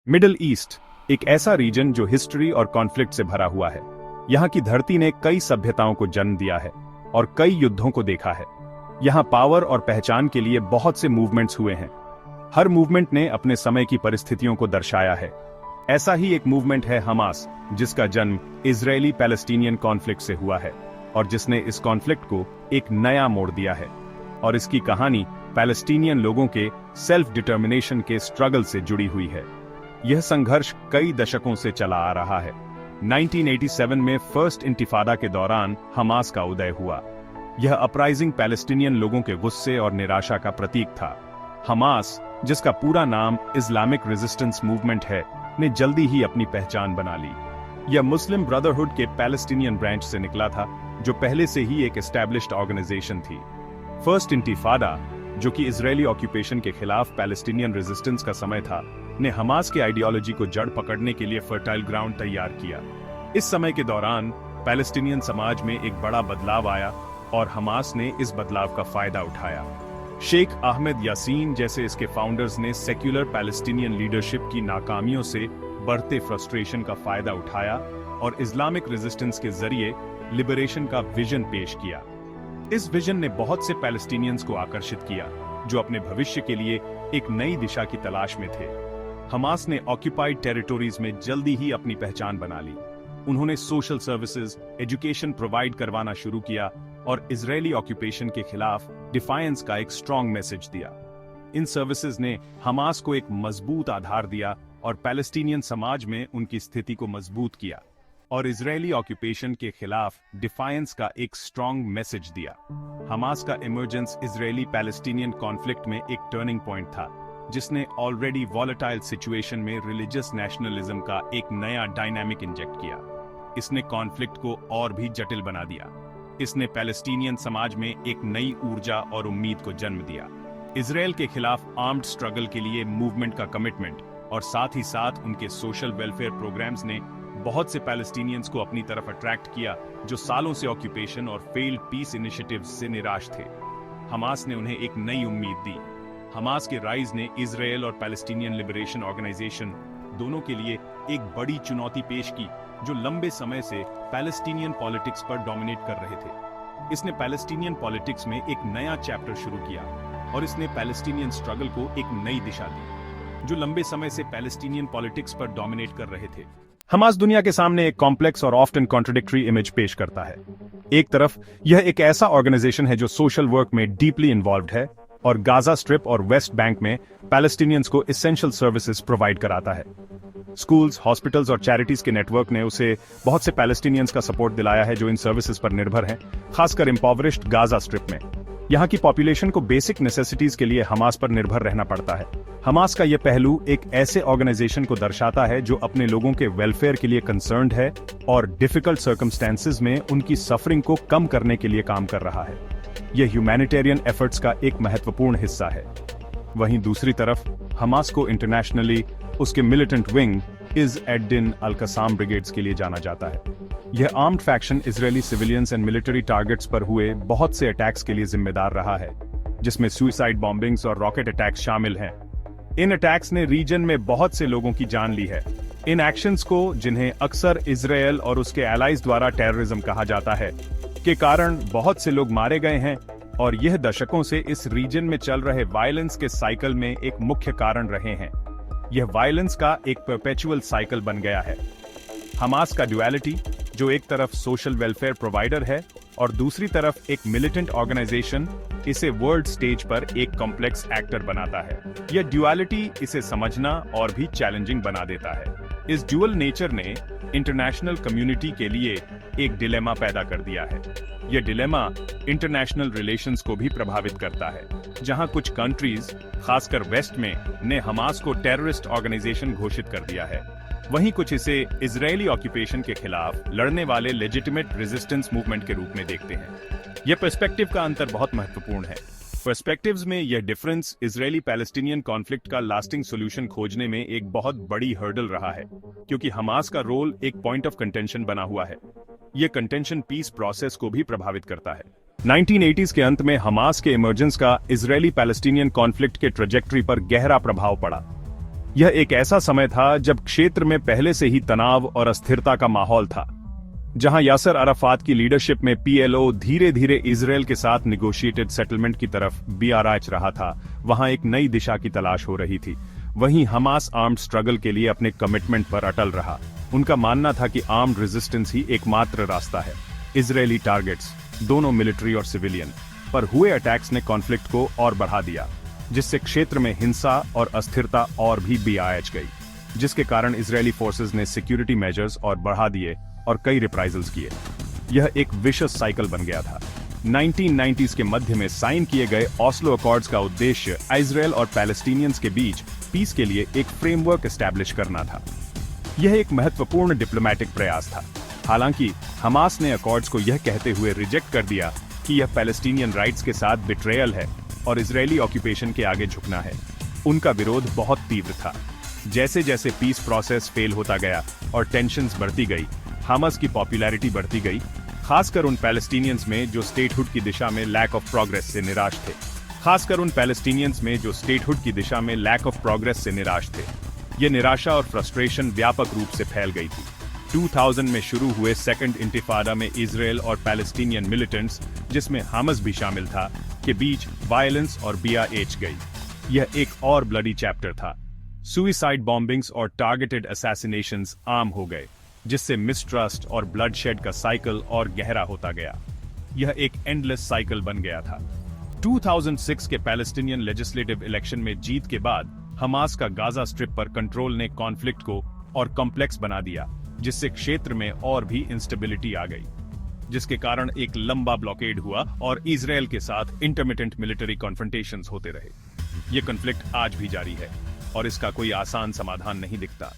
Middle east एक ऐसा reason जो हिस्ट्री और कॉन्फ्लिक्ट से भरा हुआ है। यहाँ की धरती ने कई सभ्यताओं को जन्म दिया है और कई युद्धों को देखा है। यहाँ पावर और पहचान के लिए बहुत से मूवमेंट्स हुए हैं। हर मूवमेंट ने अपने समय की परिस्थितियों को दर्शाया है। ऐसा ही एक मूवमेंट है हमास, जिसका जन्म इजरायली पैलेस्टीनियन कॉन्फ्लिक्ट से हुआ है और जिसने इस कॉन्फ्लिक्ट को एक नया मोड़ दिया है। और इसकी कहानी पैलेस्टीनियन लोगों के सेल्फ डिटर्मिनेशन के स्ट्रगल से जुड़ी हुई है। यह संघर्ष कई दशकों से चला आ रहा है। 1987 में फर्स्ट इंतिफादा के दौरान हमास का उदय हुआ। यह अपराइजिंग पैलेस्टीनियन लोगों के गुस्से और निराशा का प्रतीक था। हमास, जिसका पूरा नाम इस्लामिक रेजिस्टेंस मूवमेंट है, ने जल्दी ही अपनी पहचान बना ली। यह मुस्लिम ब्रदरहुड के पैलेस्टीनियन ब्रांच से निकला था, जो पहले से ही एक एस्टैब्लिश्ड ऑर्गेनाइजेशन थी। फर्स्ट इंतिफादा, जो कि इजरायली ऑक्यूपेशन के खिलाफ पैलेस्टीनियन रेजिस्टेंस का समय था, ने हमास की आइडियोलॉजी को जड़ पकड़ने के लिए फर्टाइल ग्राउंड तैयार किया। इस समय के दौरान पैलेस्टीनियन समाज में एक बड़ा बदलाव आया और हमास ने इस बदलाव का फायदा उठाया। शेख अहमद यासीन जैसे इसके फाउंडर्स ने सेक्युलर पैलेस्टीनियन लीडरशिप की नाकामियों से बढ़ते फ्रस्ट्रेशन का फायदा उठाया और इस्लामिक रेजिस्टेंस के जरिए लिबरेशन का विजन पेश किया। इस विजन ने बहुत से पैलेस्टीनियंस को आकर्षित किया, जो अपने भविष्य के लिए एक नई दिशा की तलाश में थे। हमास ने ऑक्यूपाइड टेरिटोरीज में जल्दी ही अपनी पहचान बना ली। उन्होंने सोशल सर्विसेज, एजुकेशन प्रोवाइड करवाना शुरू किया और इजरायली ऑक्यूपेशन के खिलाफ डिफायंस का एक स्ट्रॉन्ग मैसेज दिया। इन सर्विसेज ने हमास को एक मजबूत आधार दिया और पैलेस्टीनियन समाज में उनकी स्थिति को मजबूत किया और इजरायली ऑक्यूपेशन के खिलाफ डिफायंस का एक स्ट्रॉन्ग मैसेज दिया। हमास का इमर्जेंस इजरायली पैलेस्टीनियन कॉन्फ्लिक्ट में एक टर्निंग पॉइंट था, जिसने ऑलरेडी वॉलेटाइल सिचुएशन में रिलीजियस नेशनलिज्म का एक नया डायनामिक इंजेक्ट किया। इसने कॉन्फ्लिक्ट को और भी जटिल बना दिया। इसने पैलेस्टीनियन समाज में एक नई ऊर्जा और उम्मीद को जन्म दिया। इजरायल के खिलाफ आर्म्ड स्ट्रगल के लिए मूवमेंट का कमिटमेंट और साथ ही साथ उनके सोशल वेलफेयर प्रोग्राम्स ने बहुत से पैलेस्टीनियंस को अपनी तरफ अट्रैक्ट किया, जो सालों से ऑक्यूपेशन और फेल्ड पीस इनिशिएटिव्स से निराश थे। हमास ने उन्हें एक नई उम्मीद दी। हमास के राइज ने इजरायल और पैलेस्टीनियन लिबरेशन ऑर्गेनाइजेशन दोनों के लिए एक बड़ी चुनौती पेश की, जो लंबे समय से पैलेस्टीनियन पॉलिटिक्स पर डोमिनेट कर रहे थे। इसने पैलेस्टीनियन पॉलिटिक्स में एक नया चैप्टर शुरू किया और इसने पैलेस्टीनियन स्ट्रगल को एक नई दिशा दी, जो लंबे समय से पैलेस्टीनियन पॉलिटिक्स पर डोमिनेट कर रहे थे। हमास दुनिया के सामने एक कॉम्प्लेक्स और ऑफ्टन कॉन्ट्रडिक्टरी इमेज पेश करता है। एक तरफ यह एक ऐसा ऑर्गेनाइजेशन है जो सोशल वर्क में डीपली इन्वॉल्व्ड है और गाजा स्ट्रिप और वेस्ट बैंक में पैलेस्टीनियंस को एसेंशियल सर्विसेज प्रोवाइड कराता है। स्कूल्स, हॉस्पिटल्स और चैरिटीज के नेटवर्क ने उसे बहुत से पैलेस्टीनियंस का सपोर्ट दिलाया है जो इन सर्विसेज पर निर्भर हैं, खासकर इम्पॉवरिश्ड गाजा स्ट्रिप में। यहाँ की पॉपुलेशन को बेसिक नेसेसिटीज के लिए हमास पर निर्भर रहना पड़ता है। हमास का यह पहलू एक ऐसे ऑर्गेनाइजेशन को दर्शाता है जो अपने लोगों के वेलफेयर के लिए कंसर्न्ड है और डिफिकल्ट सर्कमस्टेंसेज में उनकी सफरिंग को कम करने के लिए काम कर रहा है। यह ह्यूमैनिटेरियन एफर्ट्स का एक महत्वपूर्ण हिस्सा है। वहीं दूसरी तरफ हमास को इंटरनेशनली उसके militant wing Izz ad-Din al-Qassam brigades के लिए जाना जाता है। यह armed faction Israeli civilians and military targets पर हुए बहुत से अटैक्स के लिए जिम्मेदार रहा है, जिसमें सुसाइड बॉम्बिंग्स और रॉकेट अटैक्स शामिल हैं। इन अटैक्स ने रीजन में बहुत से लोगों की जान ली है। इन एक्शंस को, जिन्हें अक्सर इजरायल और उसके एलाइज द्वारा टेररिज्म कहा जाता है, के कारण बहुत से लोग मारे गए हैं और यह दशकों से इस रीजन में चल रहे वायलेंस के साइकिल में एक मुख्य कारण रहे हैं। यह वायलेंस का एक परपेचुअल साइकिल बन गया है। हमास का ड्युअलिटी, जो एक तरफ सोशल वेलफेयर प्रोवाइडर है और दूसरी तरफ एक मिलिटेंट ऑर्गेनाइजेशन, इसे वर्ल्ड स्टेज पर एक कॉम्प्लेक्स एक्टर बनाता है। यह ड्युअलिटी इसे समझना और भी चैलेंजिंग बना देता है। इस ड्यूअल नेचर ने इंटरनेशनल कम्युनिटी के लिए एक डिलेमा पैदा कर दिया है। यह डिलेमा इंटरनेशनल रिलेशंस को भी प्रभावित करता है, जहां कुछ कंट्रीज, खासकर वेस्ट में, ने हमास को टेररिस्ट ऑर्गेनाइजेशन घोषित कर दिया है। वहीं कुछ इसे इजरायली ऑक्यूपेशन के खिलाफ लड़ने वाले लेजिटिमेट रेजिस्टेंस मूवमेंट के रूप में देखते हैं। यह पर्सपेक्टिव का अंतर बहुत महत्वपूर्ण है। पर्सपेक्टिव्स में यह डिफरेंस इजरायली पैलेस्टीनियन कॉन्फ्लिक्ट का लास्टिंग सॉल्यूशन खोजने में एक बहुत बड़ी हर्डल रहा है, क्योंकि हमास का रोल एक पॉइंट ऑफ कंटेंशन बना हुआ है। यह कंटेंशन पीस प्रोसेस को भी प्रभावित करता है। 1980s के अंत में हमास के इमर्जेंस का इजरायली पैलेस्टीनियन कॉन्फ्लिक्ट के ट्रेजेक्टरी पर गहरा प्रभाव पड़ा। यह एक ऐसा समय था जब क्षेत्र में पहले से ही तनाव और अस्थिरता का माहौल था। जहां यासर अराफात की लीडरशिप में पीएलओ धीरे धीरे इजरायल के साथ निगोशिएटेड सेटलमेंट की तरफ बीआरएच रहा था, वहां एक नई दिशा की तलाश हो रही थी। वहीं हमास आर्म्ड स्ट्रगल के लिए अपने कमिटमेंट पर अटल रहा। उनका मानना था कि आर्म्ड रेजिस्टेंस ही एकमात्र रास्ता है। इजरायली टारगेट्स, दोनों मिलिट्री और सिविलियन, पर हुए अटैक्स ने कॉन्फ्लिक्ट को और बढ़ा दिया, जिससे क्षेत्र में हिंसा और अस्थिरता और भी बीआरएच गई, जिसके कारण इजरायली फोर्सेस ने सिक्योरिटी मेजर्स और बढ़ा दिए और कई रिप्राइजल्स किए। यह एक विशस साइकिल बन गया था। 1990s के मध्य में साइन किए गए ऑस्लो अकॉर्ड्स का उद्देश्य इजरायल और पैलेस्टीनियंस के बीच पीस के लिए एक फ्रेमवर्क एस्टैब्लिश करना था। यह एक महत्वपूर्ण डिप्लोमैटिक प्रयास था। हालांकि हमास ने अकॉर्ड्स को यह कहते हुए रिजेक्ट कर दिया कि यह पैलेस्टीनियन राइट्स के साथ बिट्रेयल है और इजरायली ऑक्यूपेशन के आगे झुकना है। उनका विरोध बहुत तीव्र था। जैसे जैसे पीस प्रोसेस फेल होता गया और टेंशन्स बढ़ती गई, हमास की पॉपुलैरिटी बढ़ती गई, खासकर उन पैलेस्टीनियंस में जो स्टेटहुड की दिशा में लैक ऑफ प्रोग्रेस से निराश थे। ये निराशा और फ्रस्ट्रेशन व्यापक रूप से फैल गई थी। 2000 में शुरू हुए सेकंड इंतिफादा में इजरायल और पैलेस्टीनियन मिलिटेंट्स, जिसमें हमास भी शामिल था, के बीच वायलेंस और बीआरएच गई। यह एक और ब्लडी चैप्टर था। सुइसाइड बॉम्बिंग्स और टारगेटेड असैसिनेशंस आम हो गए, जिससे मिसट्रस्ट और ब्लडशेड का साइकिल और गहरा होता गया। यह एक एंडलेस साइकिल बन गया था। 2006 के पैलेस्टीनियन लेजिस्लेटिव इलेक्शन में जीत के बाद हमास का गाजा स्ट्रिप पर कंट्रोल ने कॉन्फ्लिक्ट को और कॉम्प्लेक्स बना दिया, जिससे क्षेत्र में और भी इंस्टेबिलिटी आ गई, जिसके कारण एक लंबा ब्लॉकेड हुआ और इजरायल के साथ इंटरमिटेंट मिलिट्री कॉन्फ्रंटेशंस होते रहे। यह कॉन्फ्लिक्ट आज भी जारी है और इसका कोई आसान समाधान नहीं दिखता।